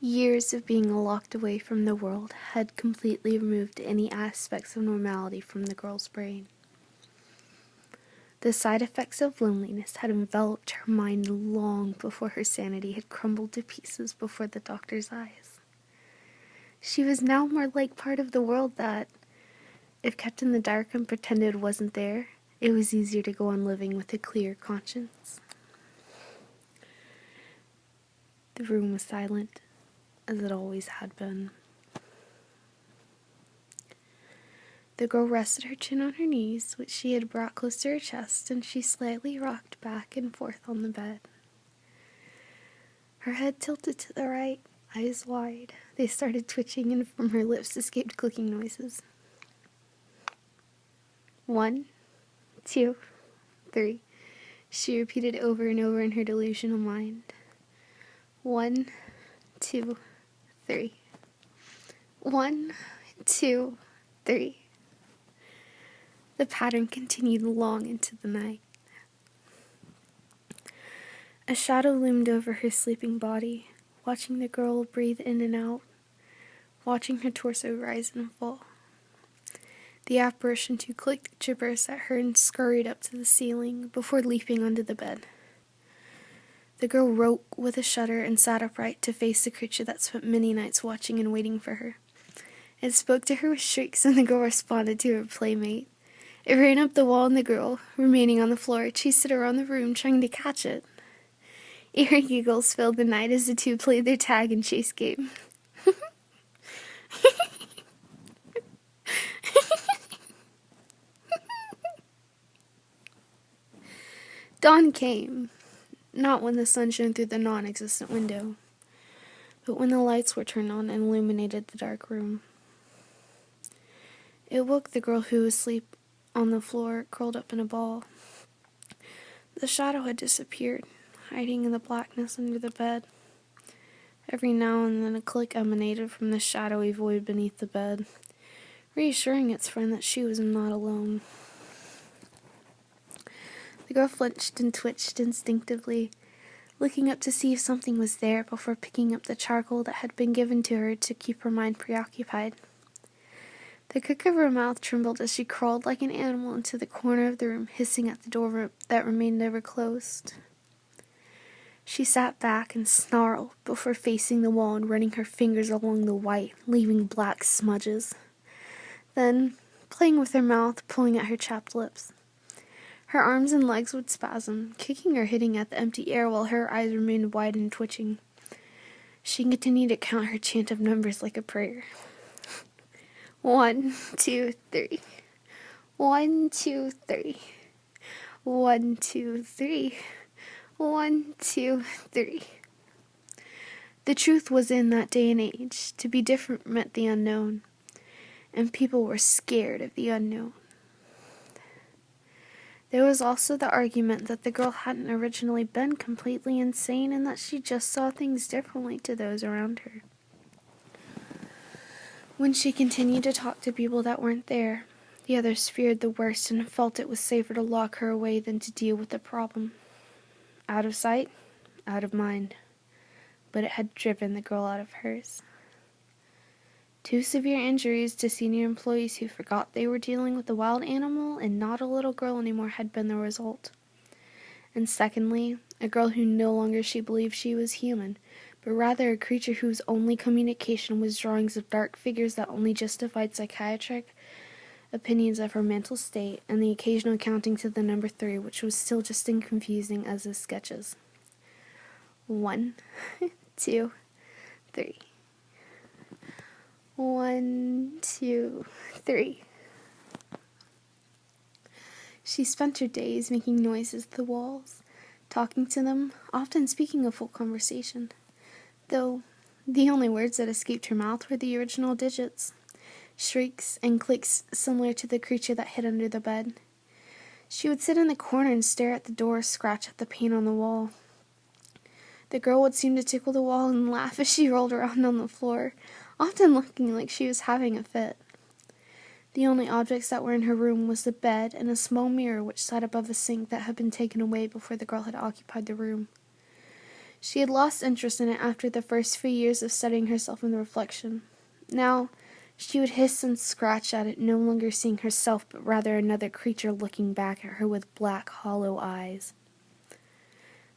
Years of being locked away from the world had completely removed any aspects of normality from the girl's brain. The side effects of loneliness had enveloped her mind long before her sanity had crumbled to pieces before the doctor's eyes. She was now more like part of the world that, if kept in the dark and pretended wasn't there, it was easier to go on living with a clear conscience. The room was silent, as it always had been. The girl rested her chin on her knees, which she had brought close to her chest, and she slightly rocked back and forth on the bed. Her head tilted to the right, eyes wide. They started twitching, and from her lips escaped clicking noises. 1, 2, 3. She repeated over and over in her delusional mind. 1, 2, 3. 1, 2, 3. The pattern continued long into the night. A shadow loomed over her sleeping body, watching the girl breathe in and out, watching her torso rise and fall. The apparition too clicked gibberish at her and scurried up to the ceiling before leaping onto the bed. The girl woke with a shudder and sat upright to face the creature that spent many nights watching and waiting for her. It spoke to her with shrieks, and the girl responded to her playmate. It ran up the wall, and the girl, remaining on the floor, chased it around the room, trying to catch it. Eerie giggles filled the night as the two played their tag and chase game. Dawn came, not when the sun shone through the non-existent window, but when the lights were turned on and illuminated the dark room. It woke the girl who was asleep on the floor, curled up in a ball. The shadow had disappeared, hiding in the blackness under the bed. Every now and then a click emanated from the shadowy void beneath the bed, reassuring its friend that she was not alone. The girl flinched and twitched instinctively, looking up to see if something was there before picking up the charcoal that had been given to her to keep her mind preoccupied. The crook of her mouth trembled as she crawled like an animal into the corner of the room, hissing at the door that remained never closed. She sat back and snarled before facing the wall and running her fingers along the white, leaving black smudges. Then, playing with her mouth, pulling at her chapped lips. Her arms and legs would spasm, kicking or hitting at the empty air while her eyes remained wide and twitching. She continued to count her chant of numbers like a prayer. 1, 2, 3. 1, 2, 3. 1, 2, 3. 1, 2, 3. The truth was in that day and age. To be different meant the unknown, and people were scared of the unknown. There was also the argument that the girl hadn't originally been completely insane and that she just saw things differently to those around her. When she continued to talk to people that weren't there, the others feared the worst and felt it was safer to lock her away than to deal with the problem. Out of sight, out of mind. But it had driven the girl out of hers. 2 severe injuries to senior employees who forgot they were dealing with a wild animal and not a little girl anymore had been the result. And secondly, a girl who no longer she believed she was human, but rather a creature whose only communication was drawings of dark figures that only justified psychiatric opinions of her mental state, and the occasional counting to the number 3, which was still just as confusing as his sketches. 1, 2, 3. 1, 2, 3. She spent her days making noises to the walls, talking to them, often speaking a full conversation, though the only words that escaped her mouth were the original digits, shrieks and clicks similar to the creature that hid under the bed. She would sit in the corner and stare at the door, scratch at the paint on the wall. The girl would seem to tickle the wall and laugh as she rolled around on the floor, often looking like she was having a fit. The only objects that were in her room was the bed and a small mirror which sat above a sink that had been taken away before the girl had occupied the room. She had lost interest in it after the first few years of studying herself in the reflection. Now, she would hiss and scratch at it, no longer seeing herself, but rather another creature looking back at her with black, hollow eyes.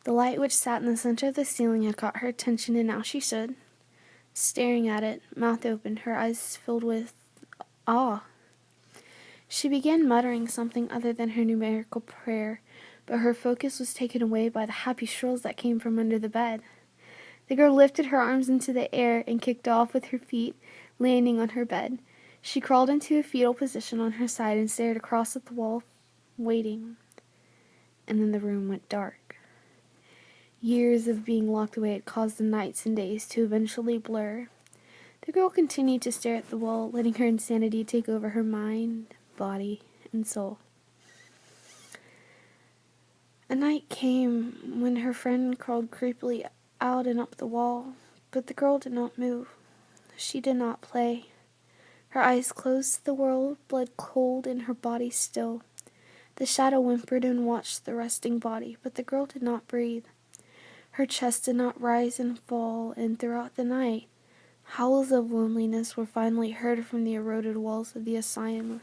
The light which sat in the center of the ceiling had caught her attention, and now she stood, staring at it, mouth open, her eyes filled with awe. She began muttering something other than her numerical prayer, but her focus was taken away by the happy shrills that came from under the bed. The girl lifted her arms into the air and kicked off with her feet, landing on her bed. She crawled into a fetal position on her side and stared across at the wall, waiting. And then the room went dark. Years of being locked away had caused the nights and days to eventually blur. The girl continued to stare at the wall, letting her insanity take over her mind, body, and soul. A night came when her friend crawled creepily out and up the wall, but the girl did not move. She did not play. Her eyes closed to the world, blood cold and her body still. The shadow whimpered and watched the resting body, but the girl did not breathe. Her chest did not rise and fall, and throughout the night, howls of loneliness were finally heard from the eroded walls of the asylum.